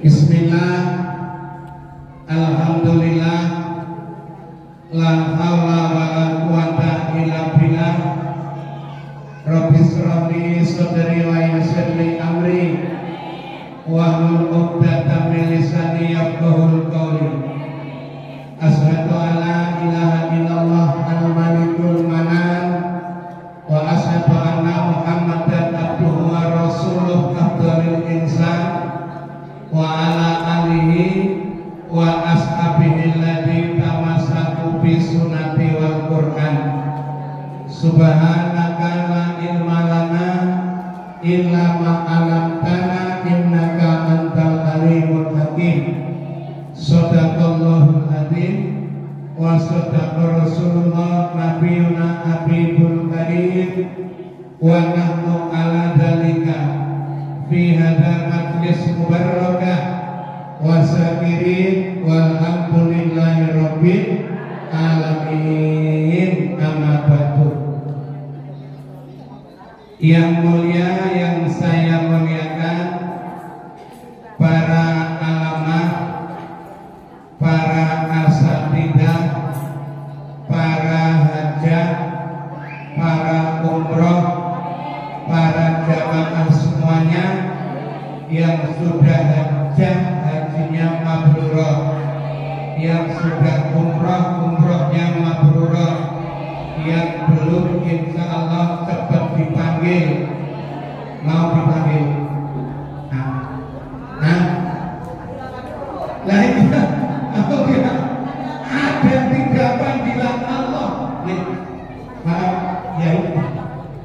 Bismillah, alhamdulillah, la haula wala quwata illa billah. Rabbi shrah li sadri wa yassir li amri wahlul 'uqdatam min lisani yafqahul qawli. Asyhadu an la ilaha illallah al-malikul manan wa asyhadu anna Muhammadan abduhu wa rasuluh afdhalul insan wa ala alihi wa ashabihi alladzi tamassaku bi sunnati wal Qur'an. Subhanaka la ilma lana illa ma 'allamtana innaka antal alimul hakim. Shadaqallahul adzim wa shadaqa rasulullah nabiyuna habibul karim wa nahnu ala dzalika fi hadzal majlis mubarakah wa syakirin walhamdulillahi rabbil alamin. Amma ba'du. Yang mulia, yang saya muliakan, para alamah, para asatidzah, para hajah, para umroh, para jamaah semuanya yang sudah hajah, hajinya mabrurah, yang sudah umroh, umrohnya mabrurah, yang belum insya Allah cepat dipanggil, mau dipanggil. Nah itu apa kira? Ada 3 panggilan Allah. Ya itu.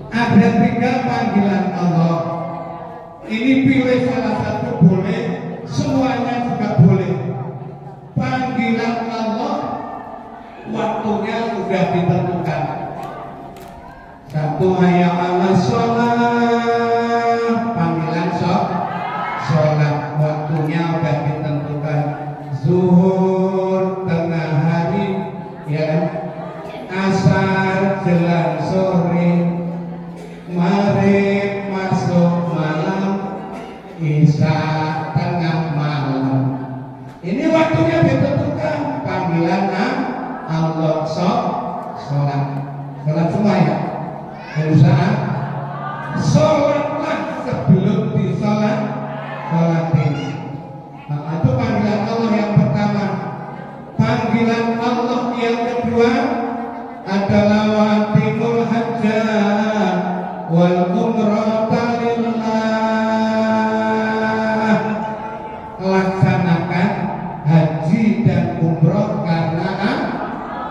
Ada 3 panggilan Allah. Ini pilih salah satu boleh, semuanya juga boleh. Panggilan Allah waktunya sudah ditentukan. 1 hayya 'alas shalah, panggilan sholat waktunya sudah ditentukan. Zuhur tengah hari, ya, asar jelang sore, maghrib masuk malam, isya tengah malam. Ini waktunya ditentukan. Panggilan Allah sholat semua ya. Berusaha sholatlah sebelum sholatin. Nah, itu panggilan Allah yang pertama. Panggilan Allah yang kedua adalah wa'timul hajjah wal umrata lillah. Laksanakan haji dan umroh karena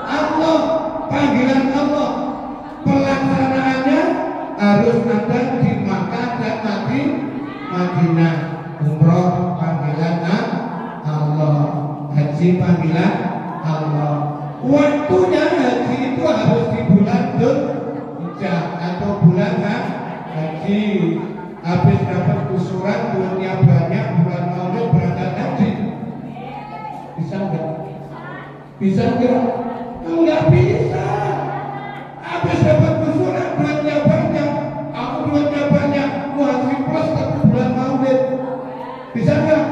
Allah. Panggilan Allah, pelaksanaannya harus ada di Makkah dan Madinah. Umroh panggilan Allah, haji panggilan Allah. Waktunya haji itu harus di bulan Dzulhijjah atau bulan haji. Habis dapat kusuran duitnya banyak, bulan Maulid berangkat haji. Bisa enggak? Bisa enggak? Enggak bisa. Habis dapat kusuran duitnya banyak, aku duitnya banyak, mau haji plus tapi bulan Maulid. Bisa enggak?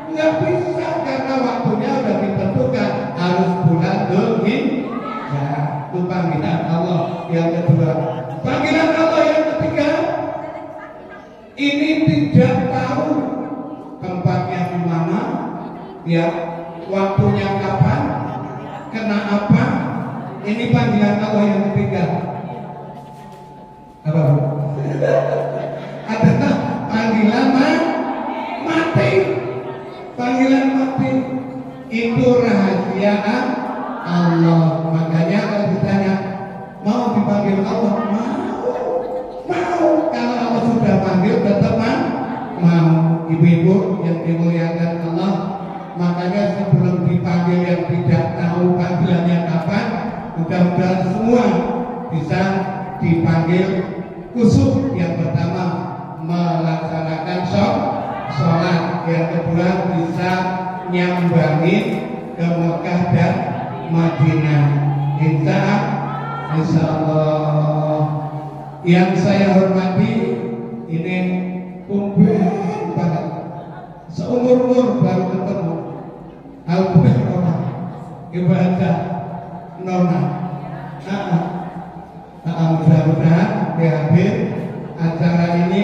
Enggak bisa, karena waktunya sudah ditentukan, harus bulan Dzulhijjah. Itu panggilan Allah yang kedua. Panggilan Allah yang ketiga, ini tidak tahu tempatnya di mana, ya, waktunya kapan, kena apa. Ini panggilan Allah yang ketiga. Apa? Adalah panggilan mati. Panggilan mati itu rahasia Allah. Makanya kalau ditanya mau dipanggil Allah, mau. Kalau Allah sudah panggil tetap mau. Ibu-ibu yang dimuliakan Allah, makanya sebelum dipanggil yang tidak tahu panggilannya kapan, mudah-mudahan semua bisa dipanggil khusus. Yang pertama melaksanakan sholat, yang kedua bisa nyambangin ke Mekah dan Madinah. Insya Allah. Yang saya hormati, ini tumben banget seumur-umur baru ketemu. Alhamdulillah ibadah nona. Mudah-mudahan di akhir acara ini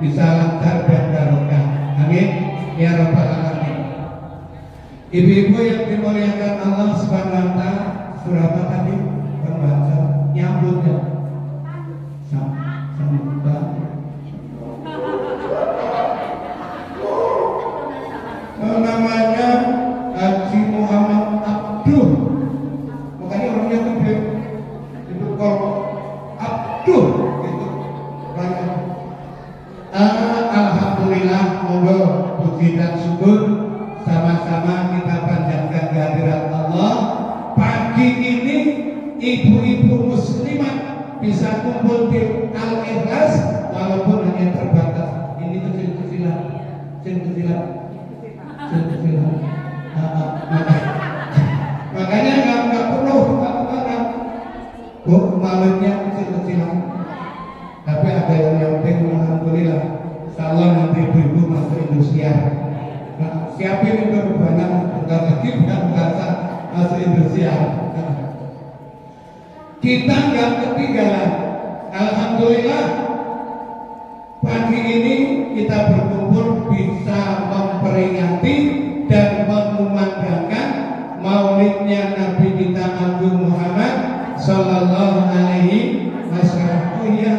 bisa lancar dan barokah. Amin ya rabbal alamin. Ibu-ibu yang dimuliakan Allah Subhanahu wa taala, surah apa tadi? Pembaca nyambutnya. Sambutan. Namanya Haji Muhammad Abduh. Makanya orangnya gede. Itu kalau Abduh itu banyak. Alhamdulillah, monggo puji dan syukur sama-sama kita panjatkan kehadirat Allah. Pagi ini ibu-ibu muslimat bisa kumpul di Al-Ikhlas walaupun hanya terbatas. Ini kecil-kecilan, kecil-kecilan. Makanya nggak penuh apa-apa. Malamnya kecil-kecilan. Tapi ada yang penting, alhamdulillah. Insyaallah nanti ibu-ibu masuk Indonesia. Nah, siapin itu banyak bentar lagi bukan merasa masuk Indonesia. Kita nggak ketinggalan. Alhamdulillah pagi ini kita berkumpul bisa memperingati dan mengumandangkan maulidnya Nabi kita Agung Muhammad Sallallahu Alaihi Wasallam. Oh iya,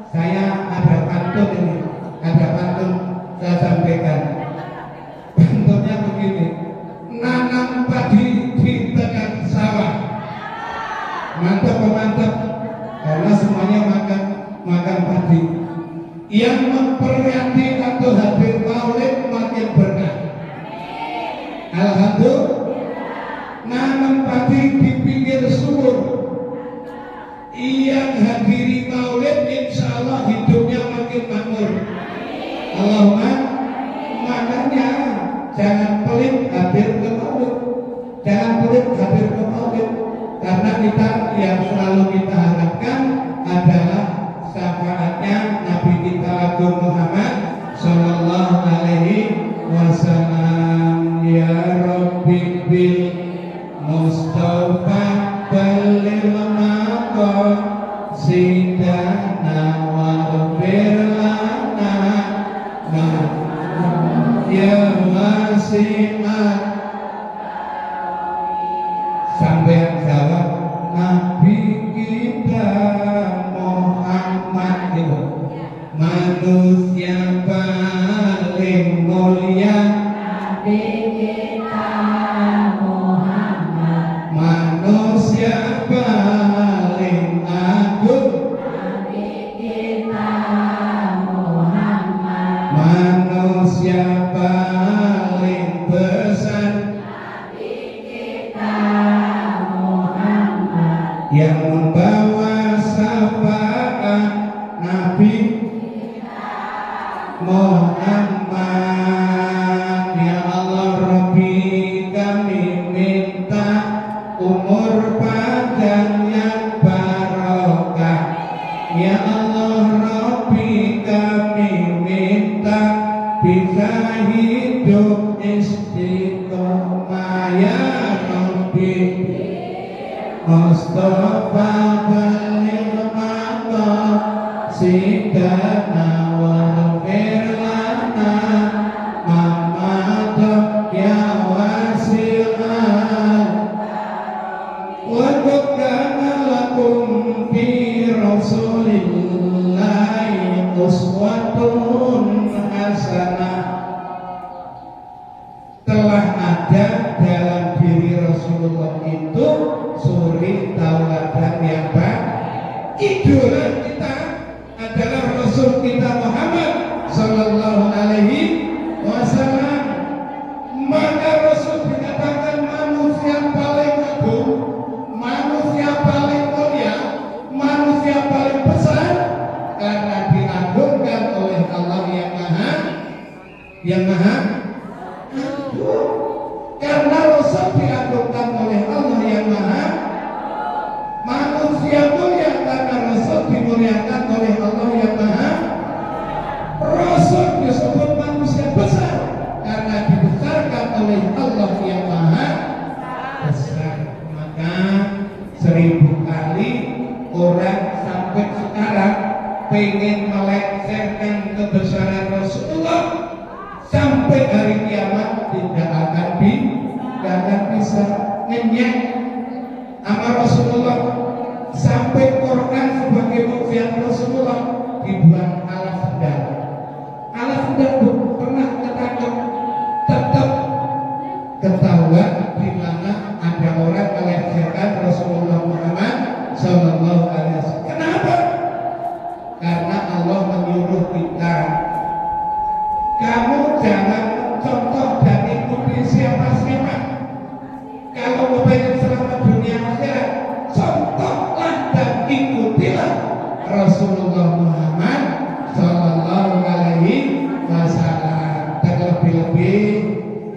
saya ada pantun ini, ada pantun saya sampaikan. Pantunnya begini: nanam padi di tengah sawah. Mantap, mantap, karena semuanya makan padi. Yang memperingati atau hadir maulid makin berkah. Alhamdulillah. Nanam padi di pinggir sumur. Yang hadiri maulid insya Allah hidupnya makin makmur. Allahumma. Makanya jangan pelit hadir ke maulid. Jangan pelit hadir ke maulid. Karena kita yang selalu kita harapkan adalah syafaatnya Nabi kita Agung Muhammad Sallallahu Alaihi Wasallam. Ya Rabbi bil Mustafa balil maqam sidana wa firlana ya wasi'at. Sampai jawab Nabi kita Muhammad itu manusia paling mulia. Nabi kita Muhammad manusia paling agung. Nabi kita Muhammad manusia paling besar. Nabi kita yang membawa syafaat Nabi Muhammad. Ya Allah Rabbi, kami minta umur panjang yang barokah. Ya Allah Rabbi, kami minta bisa hidup istiqomah. Ya Rabbi Mustafa balil maqam sidana wa firlana mamata ya wasi'an wa kana lakum fi rasulillahi uswatun hasanah. Telah ada dalam diri Rasulullah itu suri tauladan yang baik. Idola kita adalah Rasul kita Muhammad Sallallahu Alaihi Wasallam. Maka Rasul dikatakan manusia paling agung, manusia paling mulia, manusia paling besar karena diagungkan oleh Allah yang maha agung. Karena Rasul diagungkan oleh Allah yang maha manusia mulia karena Rasul dimuliakan oleh Allah yang maha. Rasul disebut manusia besar sampai hari kiamat tidak akan bisa ngenyek sama Rasulullah. Sampai Quran sebagai mukjizat Rasulullah dibuat alas sedang. Alas sedang pernah ketangkep, tetap ketahuan di mana ada orang melecehkan Rasulullah Muhammad Sallallahu Alaihi Wasallam. Kenapa? Karena Allah menyuruh kita, kamu jangan contoh dan ikuti siapa-siapa. Kalau mau pengen selamat dunia akhirat, contohlah dan ikutilah Rasulullah Muhammad Sallallahu Alaihi Wasallam. Terlebih-lebih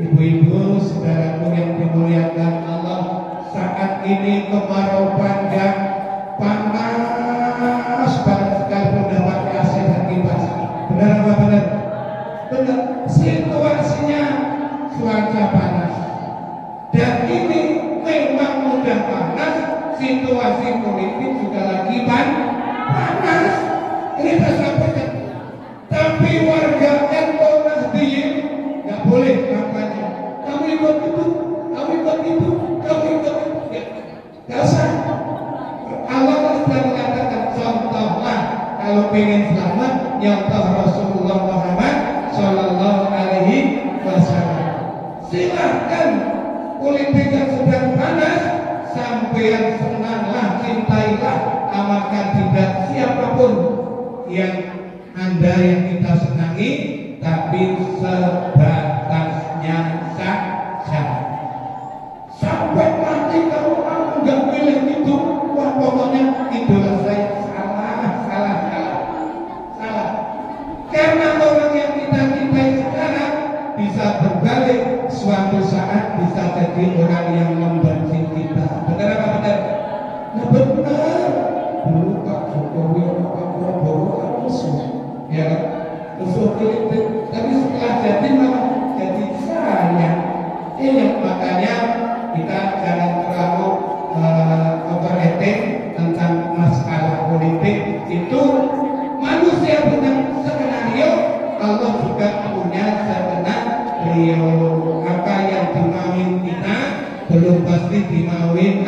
ibu-ibu, saudaraku yang dimuliakan Allah, saat ini kemarau panjang, panas banget sekali, mendapat AC dan kipas. Benar apa benar? Benar. Situasinya cuaca panas, dan ini memang mudah panas. Situasi politik juga lagi panas. Ini saya sampaikan. Tapi warga NU Nahdien nggak boleh kampanye. Kamu ikut itu, kamu ikut itu, kamu ikut itu. Nggak usah. Allah sudah mengatakan, contohlah kalau pengen selamat, nyontoh Rasulullah Muhammad Sallallahu Alaihi Wasallam. Silahkan politik yang sedang panas, sampean senanglah, cintailah sama kandidat siapapun yang yang kita senangi, tapi sebatasnya saja. Sampai mati kalau kamu nggak pilih itu, wah pokoknya idola saya salah. Karena orang yang kita cintai sekarang bisa berbalik, suatu saat bisa jadi orang yang membenci kita. Benar apa benar? Nah benar. Dulu Pak Jokowi sama Pak Prabowo kan musuh, ya kan? Musuh politik. Tapi setelah jadi malah jadi sayang. Ini makanya kita jangan terlalu overrated tentang masalah politik. Itu manusia punya skenario, Allah juga punya skenario. Apa yang dimauin kita belum pasti dimauin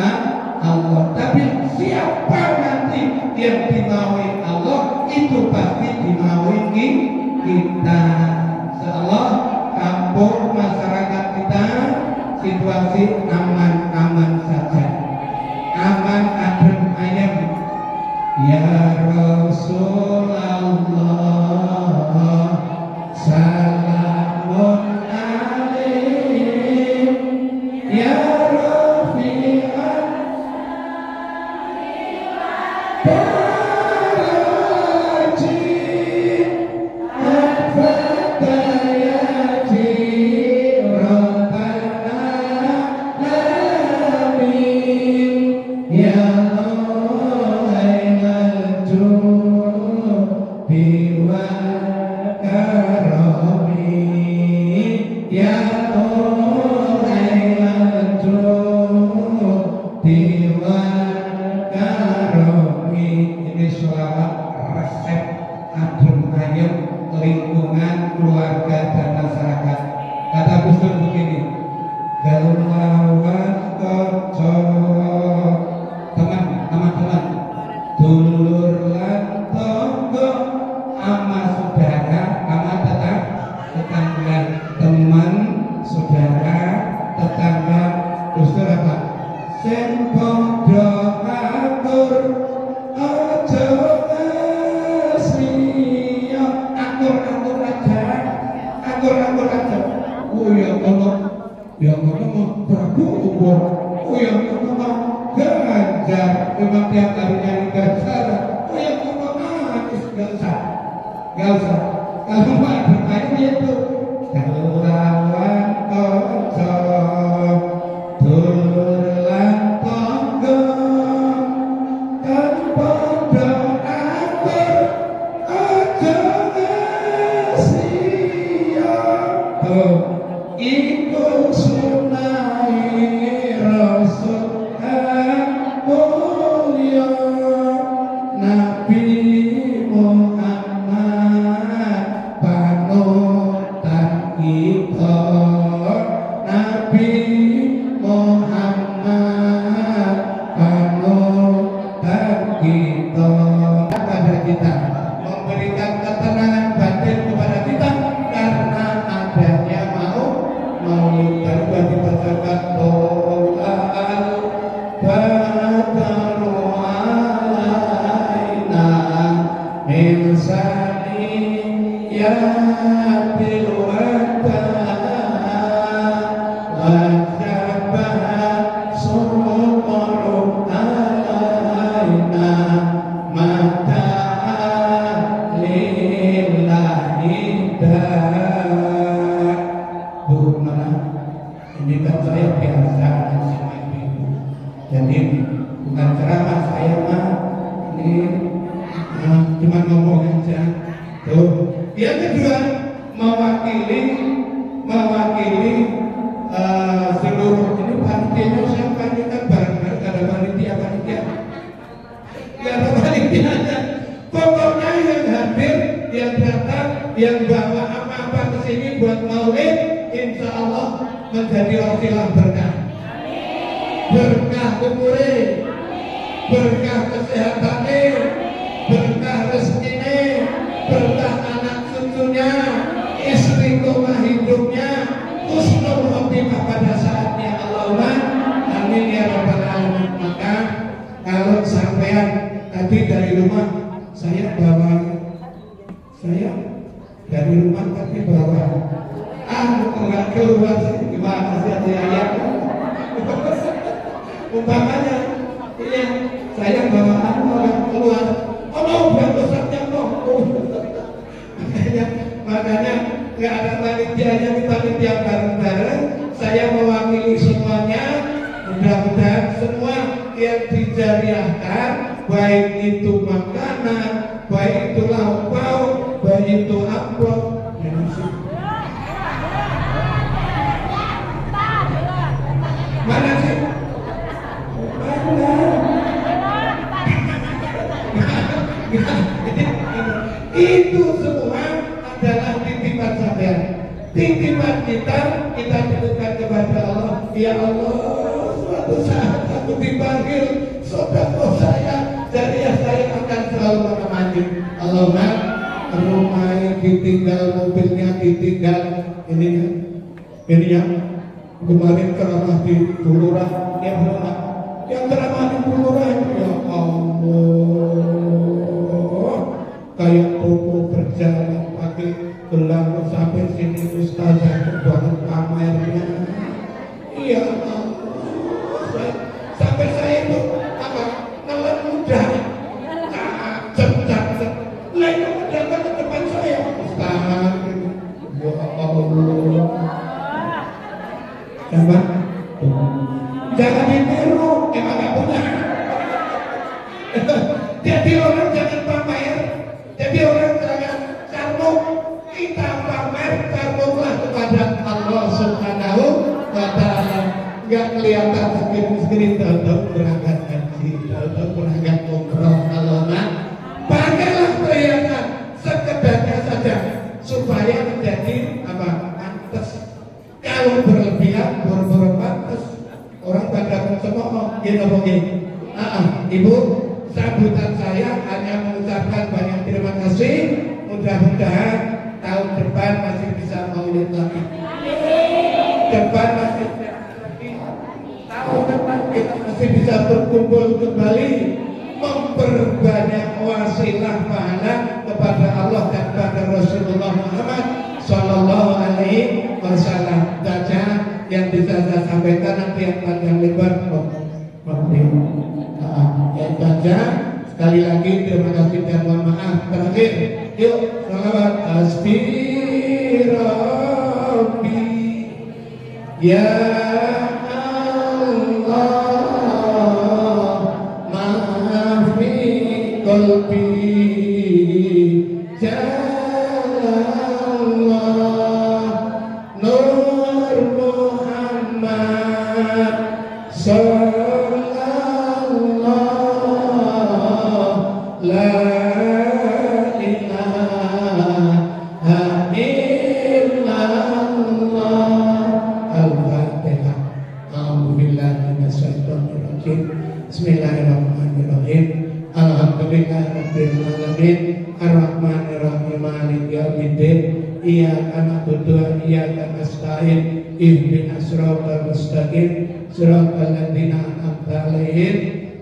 Allah. Tapi siapa nanti yang dimauin Allah, itu pasti dimauin kita. Insyaallah kampung masyarakat kita situasi aman-aman saja, aman adem ayem. Ya Rasulullah, salamun alaik, ya Rafi'an lingkungan, keluarga dan masyarakat. Kata Gus Dur begini, galun lawan koco, teman-teman, dulur lan tonggo, ama saudara, ama tetangga, teman, saudara, tetangga. Gus Dur apa? Sing padha atur aja atur aja. Oh yang ngomong Prabu umur. Oh yang ngomong Ganjar. Memang tiap hari nyari Ganjar. Oh yang ngomong Anies. Gak usah. Kalau mau bertanya itu kalau lawan koco tulan tonggo kan podo atur aja iku sunai Rasul mulia Nabi Muhammad panutan Ini kan saya biasa sama ibu. Jadi bukan ceramah saya mah, ini cuma ngomong aja. Tuh. Yang kedua, mewakili seluruh ini panitianya siapa ini kan bareng-bareng ada panitia. Gak ada panitianya. Pokoknya yang hadir, yang datang, yang bawa apa-apa ke sini buat maulid, insya Allah menjadi wasilah berkah. Berkah umure, berkah kesehatannya, berkah rezekinya, berkah anak cucunya, istiqomah hidupnya, husnul khotimah pada saatnya. Allahumma amin ya rabbal alamin. Maka kalau sampean tadi dari rumah saya dari rumah tapi bawa enggak keluar sih, gimana sih ayah umpamanya iya saya bawa orang keluar buat besarnya makanya nggak ada panitianya, di panitia bareng-bareng saya mewakili semuanya. Mudah-mudahan semua yang dijariahkan, baik itu makanan, baik itu lauk pauk, baik itu amplop, mana sih? Itu semua adalah titipan sampean. Titipan kita titipkan kepada Allah. Ya Allah, suatu saat aku dipanggil saudara saya, jariah saya akan selalu menemani. Allahumma rumahnya ditinggal, mobilnya ditinggal. Ini ya kemarin ceramah di Bulurah, yang ceramah di Bulurah itu ya Allah, kayak toko berjalan pakai gelang sampai sini ustazah buat pamernya. Iya Allah, sampai saya itu nalar muda, cacet, lah itu datang ke depan saya, ustaz, ya Allah. Jangan ditiru, emang gak punya. Jadi orang jangan pamer, jadi orang jangan carmuk. Kita pamer, carmuklah kepada Allah Subhanahu wa Ta'ala. Gak kelihatan segini-segini, tetap berangkat haji, tetap berangkat umroh. Allahumma pakailah perhiasan sekedarnya saja supaya menjadi pantas. Kalau berlebihan, boro-boro pantas, orang pada mencemooh, gitu mungkin. Ibu, sambutan saya hanya mengucapkan banyak terima kasih. Mudah-mudahan tahun depan masih bisa maulid lagi. Depan masih lagi. Tahun depan kita masih bisa berkumpul kembali, memperbanyak wasilah pahala kepada Allah dan kepada Rasulullah Muhammad Sallallahu Alaihi Wasallam. Saja yang bisa saya sampaikan, nanti yang panjang lebar yang saja. Sekali lagi terima kasih dan mohon maaf. Terakhir, yuk salawat hasbi rabbi ya Allah maafi qalbi ya Allah Nur Muhammad sallallahu la ilaha illallah. Al-Fatihah. A'udzubillahi minasyaitonir rajim. Bismillahirrahmanirrahim. Alhamdulillahirabbil alamin. Ar-Rahmanir Rahim. Maliki yaumiddin. Iyyaka na'budu wa iyyaka nasta'in. Ihdinas siratal mustaqim. Siratal ladzina an'amta 'alaihim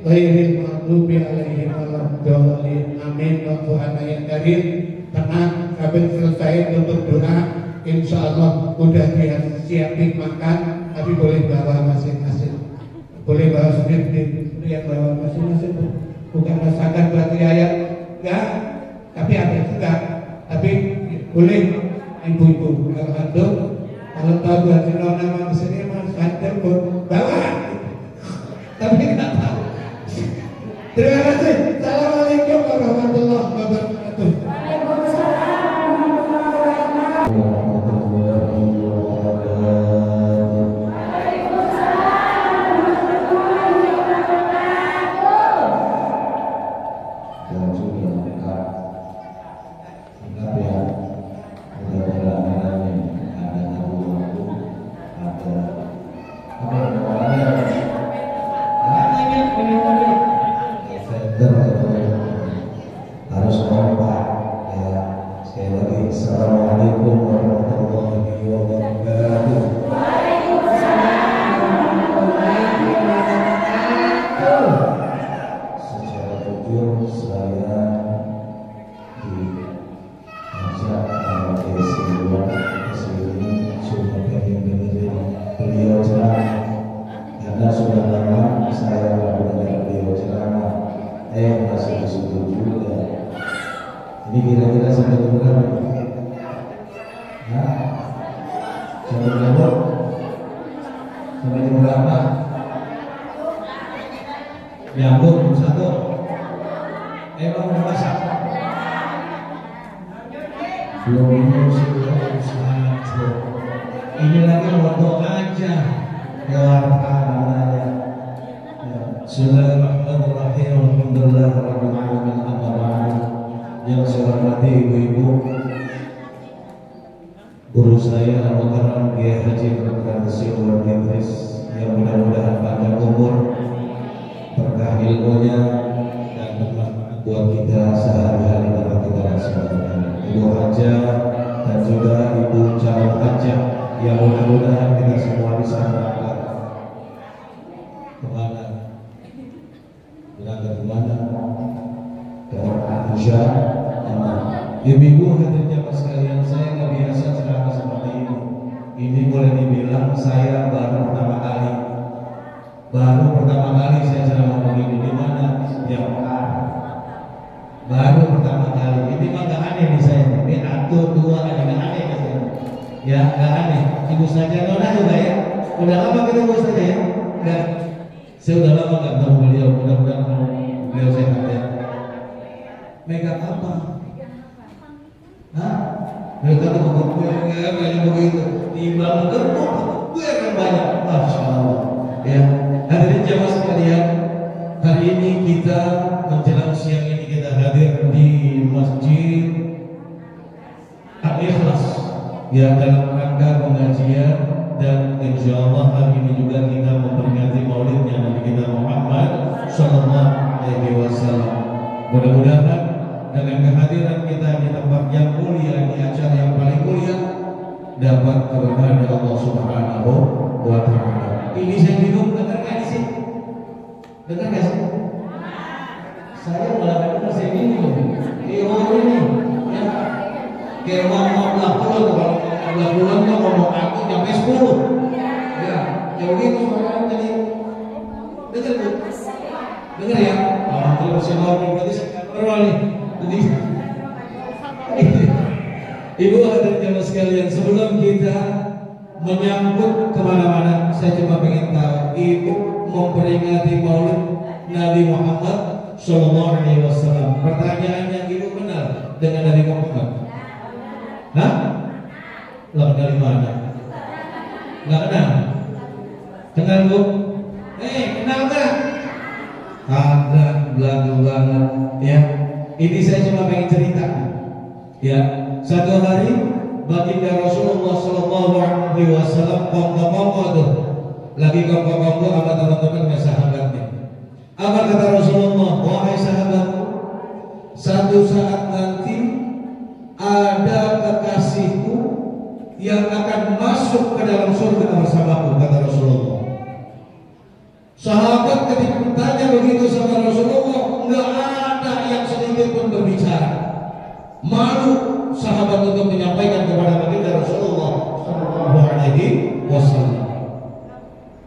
ghairil maghdubi 'alaihim waladdallin. Amin. Wa ya karim. Tenang. habis selesai untuk doa, insya Allah udah dia siapin makan, tapi boleh bawa masing-masing, boleh bawa sendiri, lihat bawa masing-masing, bukan masakan buat ayat, enggak, tapi ada juga, tapi boleh ibu-ibu kalau tahu buat nona sini mas ada bawa, tapi nggak tahu. Terima kasih. Assalamualaikum warahmatullahi wabarakatuh. Harus kompak ya. Sekali lagi assalamualaikum warahmatullahi wabarakatuh. Secara jujur saya diajak oleh sebuah kesini cuma pengen dengerin beliau ceramah karena sudah lama saya mendengar beliau ceramah. Masih disitu juga. Ini kira-kira sampai jam berapa? Sampai jam berapa? Sampai jam berapa? Nyambung satu. Emang udah masak? Belum satu. Ini lagi foto aja. Keluarkan. Bismillahirrahmanirrahim. Alhamdulillahirabbil alamin. Yang saya hormati ibu-ibu, guru saya Al-Mukarram Kiai Haji Dr. Syaikhul Idris, yang mudah-mudahan panjang umur, berkah ilmunya dan bermanfaat buat kita sehari-hari dapat kita laksanakan. Ibu Hajah dan juga ibu calon hajah yang mudah-mudahan kita semua bisa berangkat kemana? Berangkat kemana? Ke Indonesia. Ibu-ibu hadirin jamaah sekalian, saya nggak biasa ceramah seperti ini. Ini boleh dibilang saya baru pertama kali saya ceramah begini. Di mana? Di Mekah. Baru pertama kali. Ini mah nggak aneh nih saya. Ini satu dua ada nggak aneh nih saya. Ya nggak aneh. Ibu saja nona juga ya. Udah lama ketemu saja ya. Dan saya udah lama nggak ketemu beliau. Mudah-mudahan beliau sehat ya. Megang apa? Hah? Mereka tuh gue kayak begitu. Timbang gerbong gue yang banyak. Masya Allah. Ya, hadirin jamaah sekalian, hari ini kita menjelang siang ini kita hadir di Masjid Al-Ikhlas ya, dalam rangka pengajian, dan insya Allah hari ini juga kita memperingati maulidnya Nabi kita Muhammad Sallallahu Alaihi Wasallam. Mudah-mudahan dengan kehadiran kita di tempat yang mulia, di acara yang paling mulia, dapat keberkahan dari Allah Subhanahu wa Ta'ala. Ini saya bingung, dengar nggak sih? Dengar nggak sih? Saya malah dengar, saya bingung. Ini ya, kayak ngomong belah pulau, kalau belah pulau tuh ngomong aku sampai 10. Ya, yang begitu suaranya tadi. Dengar bu? Dengar ya? Alhamdulillah saya mau berarti saya berwali. Ibu hadirin jamaah sekalian, sebelum kita menyambut kemana-mana, saya cuma pengen tahu, ibu memperingati maulid Nabi Muhammad Sallallahu Alaihi Wasallam. Pertanyaannya, ibu kenal dengan Nabi Muhammad? Hah? Lah dari mana? Nggak kenal? Kenal bu? Kenal nggak? Ada belagu banget ya. Ini saya cuma pengen cerita ya. Satu hari baginda Rasulullah Sallallahu Alaihi Wasallam kongko-kongko tuh, lagi kongko-kongko sama teman-temannya sahabatnya. Apa kata Rasulullah? Wahai sahabatku, satu saat nanti ada kekasihku yang akan masuk ke dalam surga bersamaku, kata Rasulullah. Sahabat ketika bertanya begitu sama Rasulullah, nggak ada yang sedikit pun berbicara. Malu sahabat untuk menyampaikan kepada baginda Rasulullah Shallallahu Alaihi Wasallam.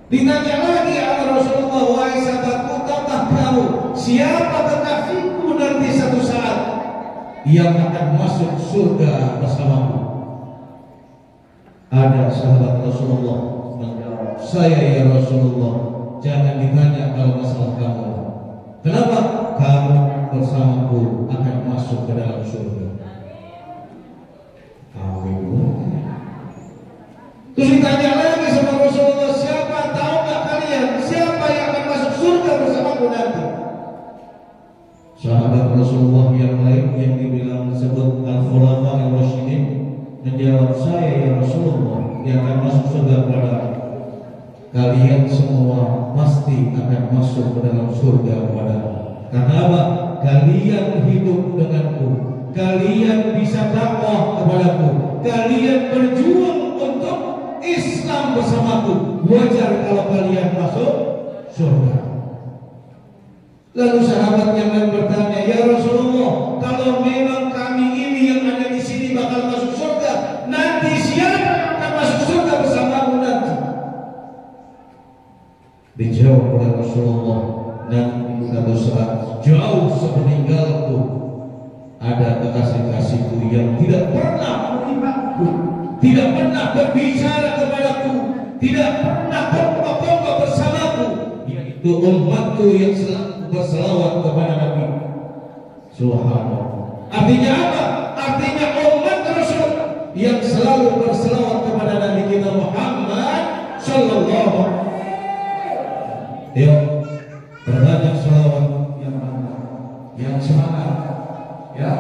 Ditanya lagi oleh Rasulullah, wahai sahabatku, tahukah kamu siapa kekasihku nanti satu saat yang akan masuk surga bersamamu? Ada sahabat Rasulullah menjawab, saya ya Rasulullah. Jangan ditanya kalau masalah kamu. Kenapa? Kamu bersamaku akan masuk ke dalam surga. Amin. Terus ditanya lagi sama Rasulullah, siapa tahu nggak kalian siapa yang akan masuk surga bersamaku nanti? Sahabat Rasulullah yang lain yang dibilang sebut Al-Khulafa Ar-Rasyidin menjawab, saya ya Rasulullah yang akan masuk surga pada kalian semua pasti akan masuk ke dalam surga padaku. Karena apa? Kalian hidup denganku, kalian bisa dakwah kepadaku, kalian berjuang untuk Islam bersamaku. Wajar kalau kalian masuk surga. Lalu sahabat yang lain bertanya, ya Rasulullah, kalau memang kami ini yang ada di sini bakal masuk surga, nanti siapa yang akan masuk surga bersamaku nanti? Dijawab oleh Rasulullah, nanti satu saat jauh sepeninggalku ada kekasih-kasihku yang tidak pernah melihatku, tidak pernah berbicara kepadaku, tidak pernah berkongkol bersamaku, yaitu umatku yang selalu berselawat kepada Nabi. Subhanallah. Artinya apa? Artinya umat Rasul yang selalu berselawat kepada Nabi kita Muhammad Sallallahu Alaihi Wasallam. Yuk, berbanyak selawat yang mana? Yang semangat. Ya,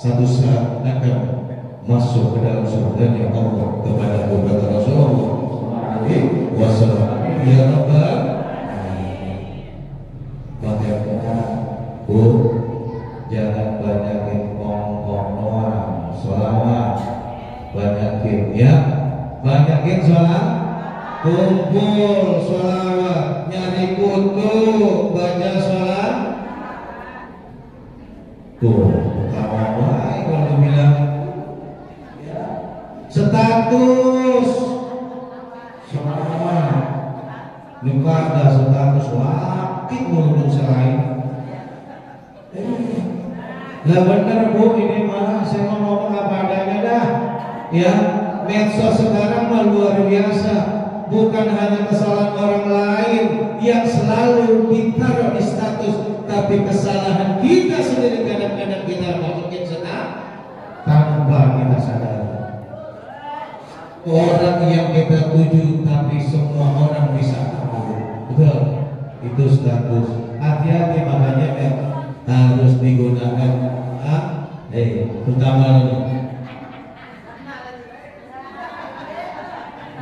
satu saat akan masuk ke dalam surganya Allah kepada kata Rasulullah Alaihi Wasallam. Ya Rabbal Alamin. Jangan banyakin ngomong doang, sholawat banyakin ya, banyakin sholat, kumpul sholawat, nyari kutu, baca sholat. Tuh, kalau bilang status sama luka ada status laki menurut saya. Lah bener Bu, ini mah saya mau ngomong apa adanya dah. Ya, medsos sekarang mah luar biasa. Bukan hanya kesalahan orang lain yang selalu ditaruh di status, tapi kesalahan kita sendiri kadang-kadang kita masukin senang tanpa kita sadar. Orang yang kita tuju tapi semua orang bisa tahu. Betul, itu status. Hati-hati makanya harus digunakan terutama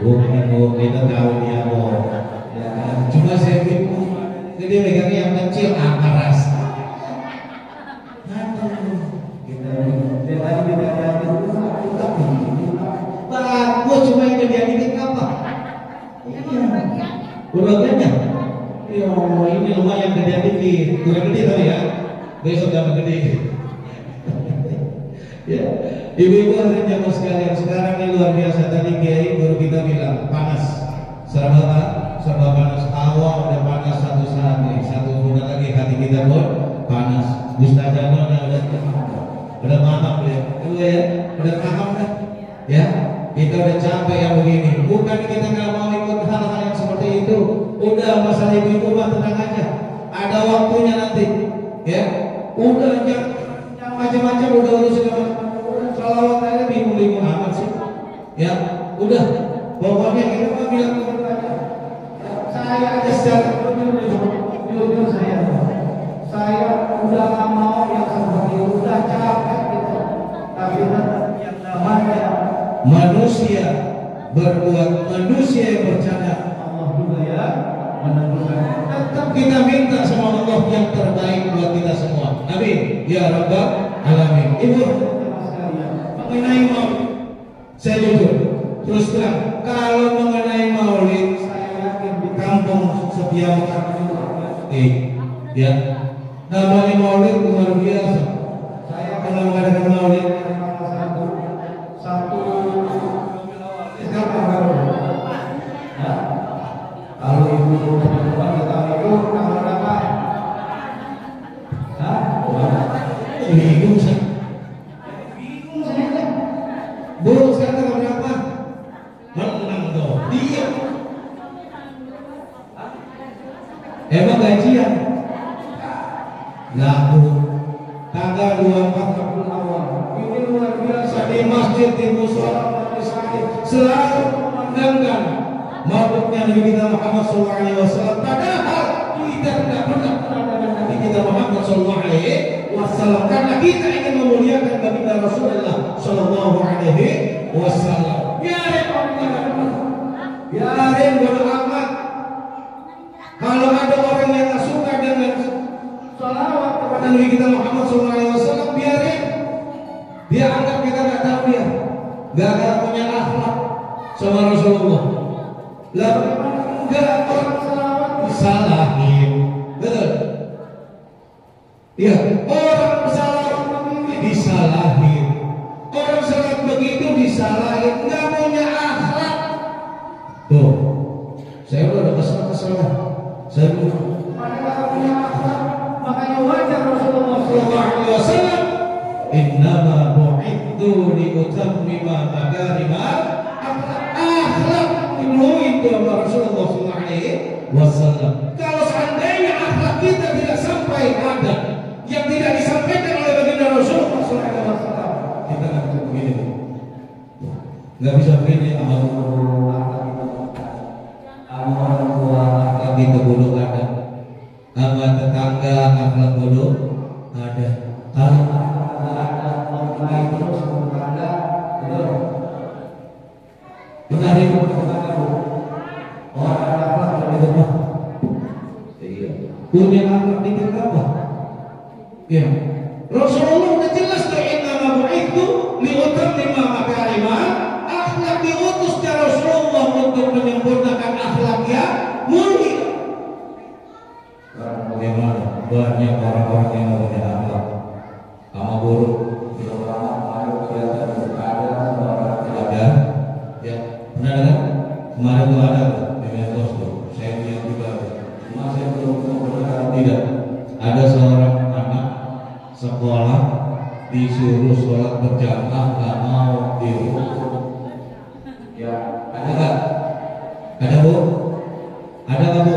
bukan kita tahu dia mau ya, cuma saya bingung jadi megangnya yang kecil apa rasa kita lagi bagus cuma yang jadi apa kurangnya ya ini lumayan gede dikit kurang gede tadi ya besok jangan gede Ya, ibu-ibu hadirin jamaah sekalian, sekarang ini luar biasa. Tadi Kiai guru kita bilang panas, serba panas. Awal udah panas satu saat nih, satu bulan lagi hati kita pun panas. Ustazah udah paham ya, udah paham kan? Ya, kita udah capek yang begini. Bukan kita nggak mau ikut hal-hal yang seperti itu. Udah masalah ibu-ibu mah tenang aja. Ada waktunya nanti, ya. Udah jangan macam-macam, udah urusin salawat aja bingung-bingung amat sih. Ya, udah. Pokoknya kita mah bilang aja. Saya aja secara jujur saya udah nggak mau yang seperti itu, udah capek gitu. Tapi yang namanya manusia berbuat, manusia yang bercanda, Allah juga ya menentukan. Tetap kita minta sama Allah yang terbaik buat kita semua. Amin ya rabbal alamin. Ibu mengenai maulid, saya jujur terus terang, kalau mengenai maulid saya yakin di kampung setiap ya namanya maulid luar biasa. Saya kalau mengadakan maulid satu kalau ibu tahun itu tanggal berapa? Bingung saya. Bu, sekarang tanggal berapa? Menang dong. Dia. Emang gajian? Laku. Tanggal 24 Rabiul Awal. Ini luar biasa di masjid, di mushola, selalu memandangkan maulidnya Nabi kita Muhammad SAW. Padahal kita tidak pernah menandangkan Nabi kita Muhammad SAW karena kita ingin memuliakan baginda Rasulullah SAW. Biarin bodo amat. Kalau ada orang yang tak suka dengan salawat kepada Nabi kita Muhammad SAW, biarin. Dia anggap kita nggak tahu dia, nggak punya akhlak sama Rasulullah. Lalu enggak, orang salawat disalahin, betul? Iya, orang salawat begini disalahin, orang salawat begitu disalahin, nggak punya akhlak. Tuh, saya udah kesel lah. Saya nggak punya akhlak, makanya wajar Rasulullah SAW. Innama bu'ithu liutammima makarimal akhlak. Itu Rasulullah SAW. Kalau seandainya akhlak kita tidak sampai ada yang tidak disampaikan oleh baginda Rasulullah SAW, kita nggak bisa begini, nggak bisa begini. Sama orang tua akhlak kita bodoh ada, sama tetangga akhlak bodoh ada. Kalau ada orang terus tetangga, benar itu tetangga orang akhlak dari rumah. Iya. Punya akhlak dikit apa? Ya. Rasulullah udah jelas tuh innama bu'ithu liutammima makarimal akhlak, diutus ke Rasulullah untuk menyempurnakan akhlak yang mulia. Bagaimana? Banyak orang-orang yang punya akhlak sama buruk. Ada, ya, benar kan? Kemarin itu ada di medsos tuh, saya lihat juga. Cuma saya belum benar tidak. Ada seorang anak sekolah disuruh sholat berjamaah nggak mau dihukum. Ya, ada nggak? Ada bu? Ada nggak bu?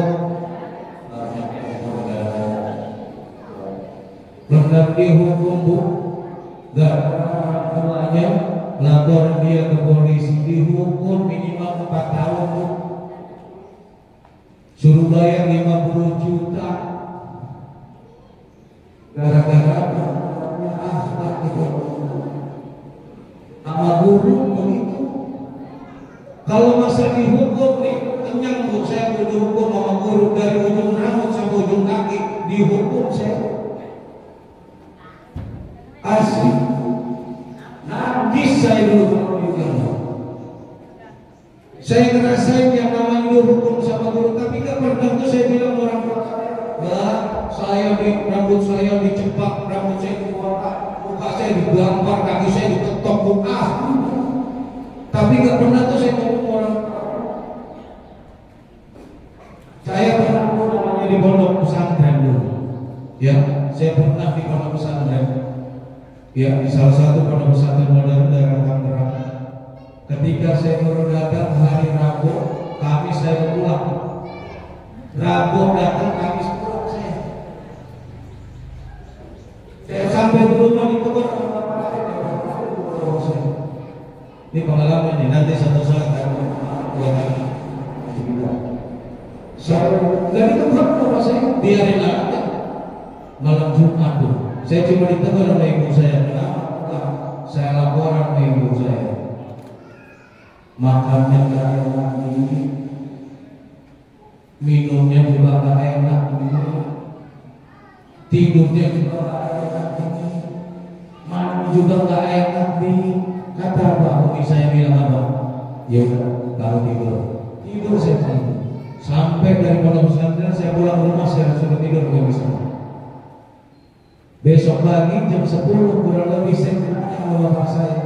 Benar dihukum bu? Nggak, orang tuanya lapor dia ke polisi, dihukum minimal 4 tahun bu. Suruh bayar 50 juta gara-gara akhlak itu sama guru begitu. Kalau masa dihukum nih kenyang bu, saya mau dihukum sama guru dari ujung rambut sampai ujung kaki, dihukum saya asli. Najis saya dulu. Saya ngerasain yang namanya dihukum sama guru, tapi gak pernah tuh saya bilang orang tua saya, saya di rambut saya dicepak, rambut saya dipotong, muka saya digampar, kaki saya diketok, tapi nggak pernah tuh saya ngomong orang. Saya pernah di pondok pesantren dulu, ya, saya pernah di pondok pesantren, ya, di salah satu pondok pesantren modern daerah Tangerang. Ketika saya baru datang hari Rabu, Kamis saya pulang. Rabu datang, Kamis pulang saya. Saya sampai di rumah ditegur. Ini pengalaman nih, nanti satu saat buat saya dari tempat rumah saya biarin aja. Malam Jumat tuh, saya cuma ditegur oleh ibu saya. Kenapa? Saya laporan ke ibu saya. Makannya gak enak ini, minumnya juga gak enak ini, tidurnya juga gak enak ini, mandi juga gak enak ini. Kata apa? Saya bilang apa? Ya udah, kalau tidur saya tidur. Sampai dari pondok pesantren saya pulang rumah, saya sudah tidur gak bisa. Besok pagi jam 10 kurang lebih saya tanya sama bapak saya.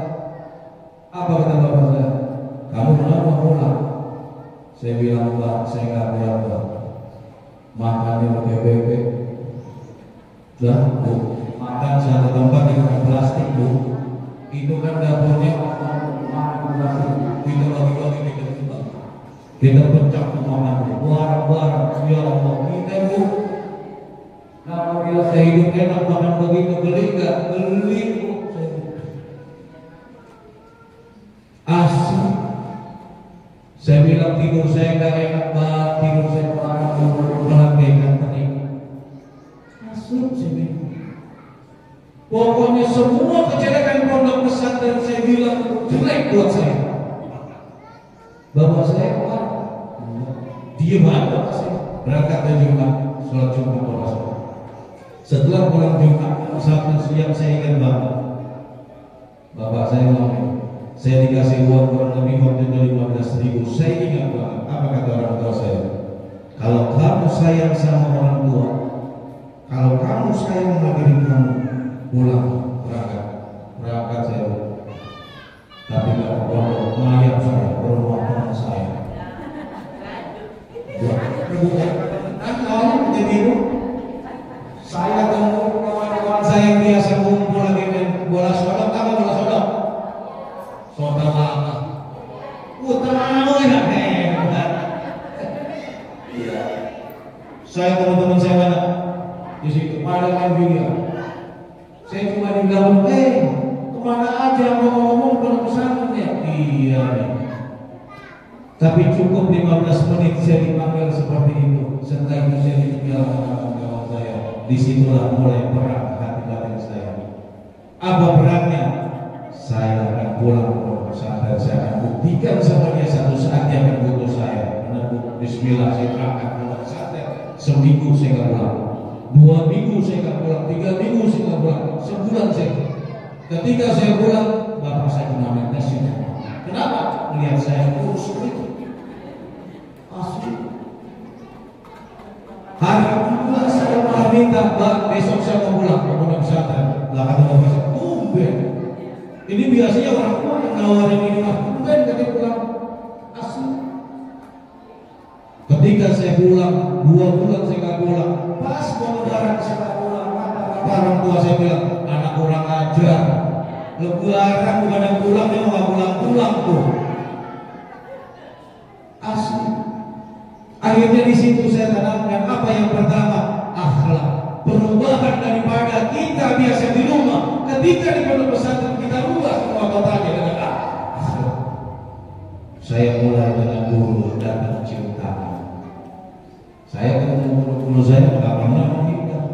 Apa kata bapak saya? Kamu kenapa pulang? Saya bilang, Pak, saya nggak pulang, Pak. Makannya pakai bebek. Dah, Bu. Makan satu tempat dengan plastik, Bu. Itu kan dapurnya makan plastik. Kita bagi-bagi kita pecah makan. Barang-barang, ya Allah, kita, Bu. Kalau kita hidup enak makan begitu, beli nggak? Beli, Bu. Asli. Saya bilang tidur saya nggak enak banget, tidur saya parah, melambaikan pening. Asli saya bilang. Pokoknya semua kejelekan pondok pesantren saya bilang jelek buat saya. Bapak saya kemana? Diem aja bapak saya. Berangkat ke Jumat, sholat Jumat bapak saya. Setelah pulang Jumat, satu siang saya ingat banget. Bapak saya ngomong, saya dikasih uang kurang lebih waktu itu 15.000. Saya ingat banget apa kata orang tua saya. Kalau kamu sayang sama orang tua, kalau kamu sayang sama diri kamu, pulang, berangkat saya. Tapi nggak pondok, mayat saya, rumah teman saya. Awalnya jadi itu, saya temu kawan-kawan saya yang biasa kumpul lagi main bola sodok, apa bola sodok? Sodok lama. Tahu ya, hebat. Iya. Saya teman-teman saya mana? Di situ ada main biliar. Saya cuma dibilang, kemana aja mau ngomong kalau pesantren ya? Iya. Tapi cukup 15 menit saya dipanggil seperti itu. Setelah itu saya ditinggalkan kawan-kawan saya. Disitulah mulai perang hati batin saya. Apa perangnya? Saya akan pulang ke pesantren. Saya akan buktikan sama dia satu saat dia akan butuh saya. Menebuk Bismillah saya berangkat ke pesantren. Seminggu saya nggak pulang, 2 minggu saya nggak pulang, 3 minggu saya nggak pulang, sebulan saya. Ketika saya pulang, bapak saya kena mentesin. Kenapa? Melihat saya kurus itu. Asli. Hari kedua saya malah minta, Pak, besok saya mau pulang ke pondok pesantren. Lah kata bapak saya, tumben. Ini biasanya orang tua yang nawarin ini, tumben katanya pulang. Asli. Ketika saya pulang, 2 bulan saya nggak pulang. Pas mau lebaran saya nggak pulang. Orang tua saya bilang, anak kurang ajar. Lebaran bukan yang pulang, dia mau pulang tuh. Asli. Akhirnya di situ saya tanamkan apa yang pertama, akhlak. Perubahan daripada kita biasa di rumah, ketika di pondok pesantren kita rubah semua kotanya dengan akhlak. Saya mulai dengan dulu datang cium tangan. Saya ketemu guru saya nggak pernah menghindar.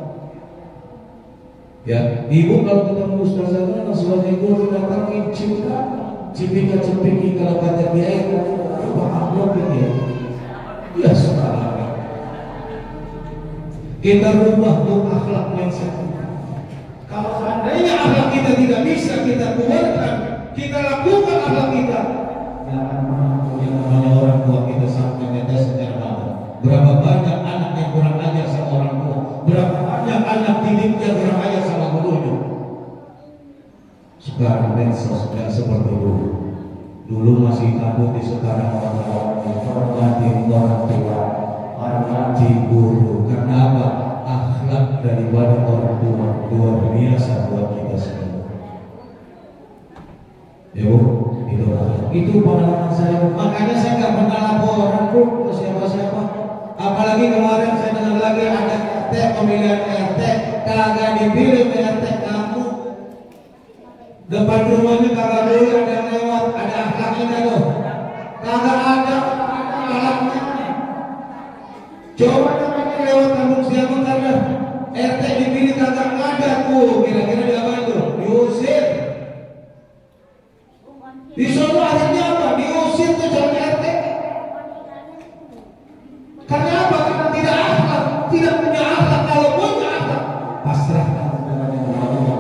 Ya, ibu kalau ketemu ustazah sebagai guru datangin cium tangan, cipika-cipiki kalau kata dia itu paham ya. Ya sekarang kita rubah tuh akhlak mindset. Kalau seandainya akhlak kita tidak bisa kita keluarkan, kita lakukan akhlak kita, jangan yang namanya orang tua kita sampai netes secara mana. Berapa banyak anak yang kurang ajar sama orang tua, berapa banyak anak didik yang kurang ajar sama gurunya. medsos, nggak seperti dulu. Dulu masih takut disekarang orang-orang, hormati orang tua, hormati guru. Karena apa? Akhlak daripada orang tua luar biasa buat kita semua. Ya Bu, itu pengalaman saya. Makanya saya nggak pernah laporan Bu ke siapa-siapa. Apalagi kemarin saya dengar lagi ada RT, pemilihan RT, kagak dipilih RT kamu. Depan rumahnya kagak boleh ada yang lewat, ada akhlaknya tuh. Kagak ada akhlaknya. Coba namanya lewat kampung siapa karena RT dipilih kagak ada tuh. Kira-kira di apa itu? Diusir. Disuruh akhirnya apa? Diusir tuh sama RT. Karena apa? Karena tidak akhlak, tidak punya akhlak. Kalau punya akhlak, pasrahkan kepada Allah.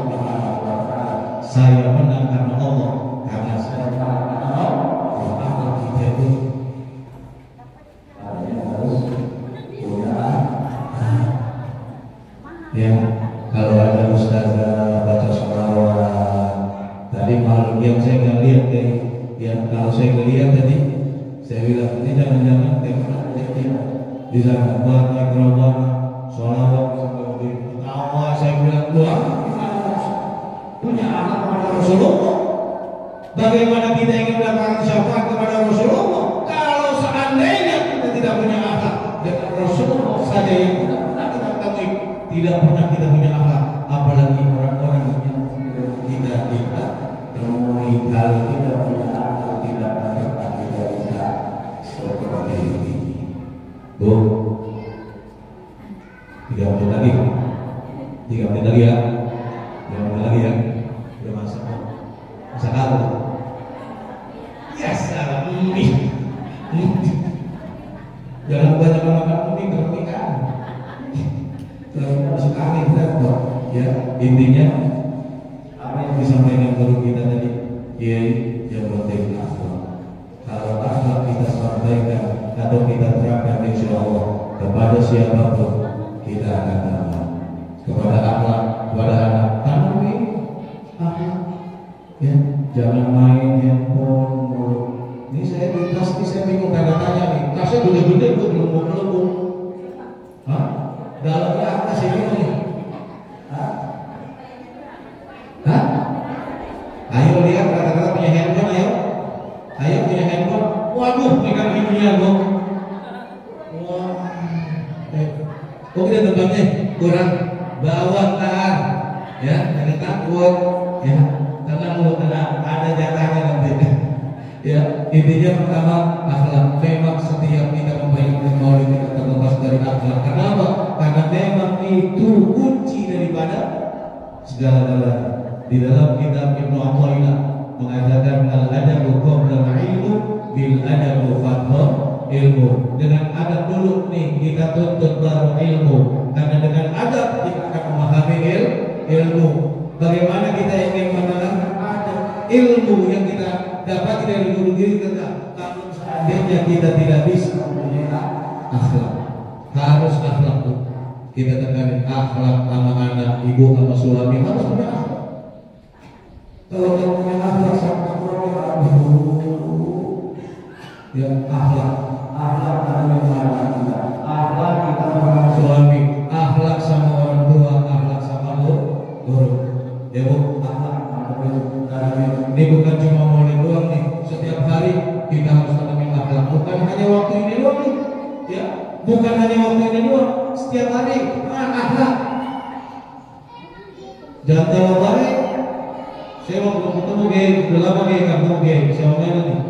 Saya menang karena Allah, karena saya menang karena Allah. Akhlak kita itu harus punya. Ya, kalau ada ustazah baca sholawat, tadi malam yang saya nggak lihat deh. Ya, kalau saya ngelihat tadi, saya bilang ini jangan-jangan di sana banyak gerobak sholawat sampai ketawa. Saya bilang wah, punya anak kepada Rasulullah. Bagaimana kita ingin mendapatkan syafaat kepada Rasulullah kalau seandainya kita tidak punya akhlak dengan Rasulullah saja yang tidak pernah kita temui, tidak pernah kita punya akhlak, apalagi orang-orang yang kita temui. Kalau kita punya akhlak, tidak pernah kita bisa seperti ini. Bu, 3 menit lagi, 3 menit lagi ya, 3 menit lagi ya, udah masak, masak apa? Ya salah, jangan banyak makan mie, keramikan, kalau sekali kita ya intinya apa yang disampaikan guru kita tadi, ya yang penting akhlak. Kalau akhlak kita sampaikan atau kita terapkan insya Allah kepada siapapun kita akan dapat. Kepada akhlak, kepada anak, tanam ini akhlak. Ya, jangan main handphone dulu. Ini saya di tas ini saya bingung tanda tanya nih. Tasnya gede-gede kok belum mau. Hah? Dalamnya apa sih ini? Hah? Hah? Ayo lihat kata-kata punya handphone ayo. Ayo punya handphone. Waduh, pegang ininya dong. Wah. Kok kita tempatnya kurang bawa tahan. Ya, jangan takut. Ya, tenang lu tenang. Ada jatahnya nanti. Ya, intinya pertama akhlak. Memang setiap kita membayangkan maulid kita terlepas dari akhlak. Kenapa? Karena memang itu kunci daripada segala-galanya. Di dalam kitab Ibnu Athaillah mengatakan al-adabu qabla al-ilmu bil adabu fadl ilmu. Dengan adab dulu nih kita tuntut baru ilmu. Karena dengan adab kita akan memahami ilmu. Bagaimana kita ingin menerangkan adab ilmu yang kita dapat dari guru diri kita. Kalau seandainya kita tidak bisa mempunyai akhlak, harus akhlak tuh. Kita tekanin akhlak sama anak, ibu sama suami harus punya akhlak. Kalau kita punya akhlak sama suami, ya akhlak ada mana kita, akhlak kita sama suami, akhlak sama orang tua, akhlak sama guru. Ya Bu, akhlak ini bukan cuma maulid doang nih. Setiap hari kita harus tanami akhlak. Bukan hanya waktu ini doang nih. Ya, bukan hanya waktu ini doang. Setiap hari akhlak. Jangan terlalu baik. Saya mau ketemu geng, udah lama geng, kampung geng, saya online nih.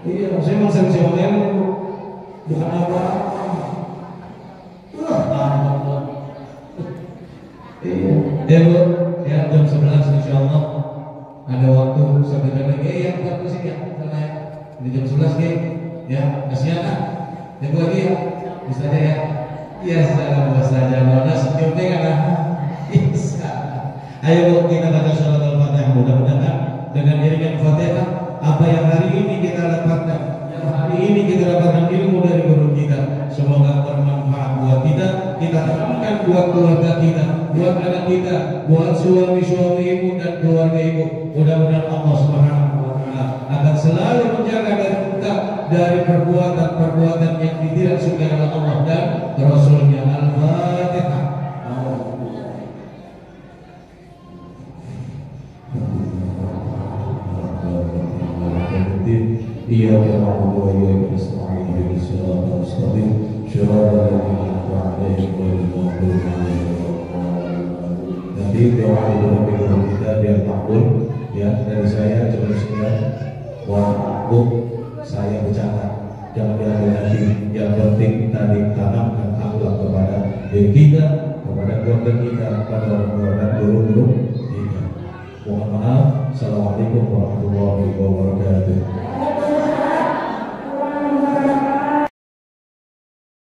Iya, saya mau sering saya online nih. Bukan apa. Iya, ya Bu, ya jam 11 insya Allah ada waktu sebentar lagi. Ya, buat di sini ya, karena di jam 11 geng, ya kasihan lah. Jago lagi ya, bisa aja ya. Iya, salam saja. Mana senyumnya karena bisa. Ayo Bu, kita baca surat Al-Fatihah. Mudah-mudahan dengan iringan Fatihah apa yang hari ini kita dapatkan, yang hari ini kita dapatkan ilmu dari guru kita, semoga bermanfaat buat kita. Kita terapkan buat keluarga kita, buat anak kita, buat suami-suami ibu dan keluarga ibu. Mudah-mudahan Allah Subhanahu wa taala akan selalu menjaga kita dari perbuatan-perbuatan yang tidak suka oleh Allah dan Rasulnya. Al-Fatihah. إياك نعبد وإياك نستعين اهدنا الصراط المستقيم صراط الذين أنعمت عليهم غير المغضوب عليهم ولا الضالين. Nanti doa itu dengan kita biar makbul ya. Dari saya cuma sekian. Mohon saya bercanda, jangan diambil hati. Yang penting tadi tanamkan akhlak kepada diri kita, kepada keluarga kita, kepada orang-orang dan guru-guru kita. Mohon maaf. Assalamualaikum warahmatullahi wabarakatuh.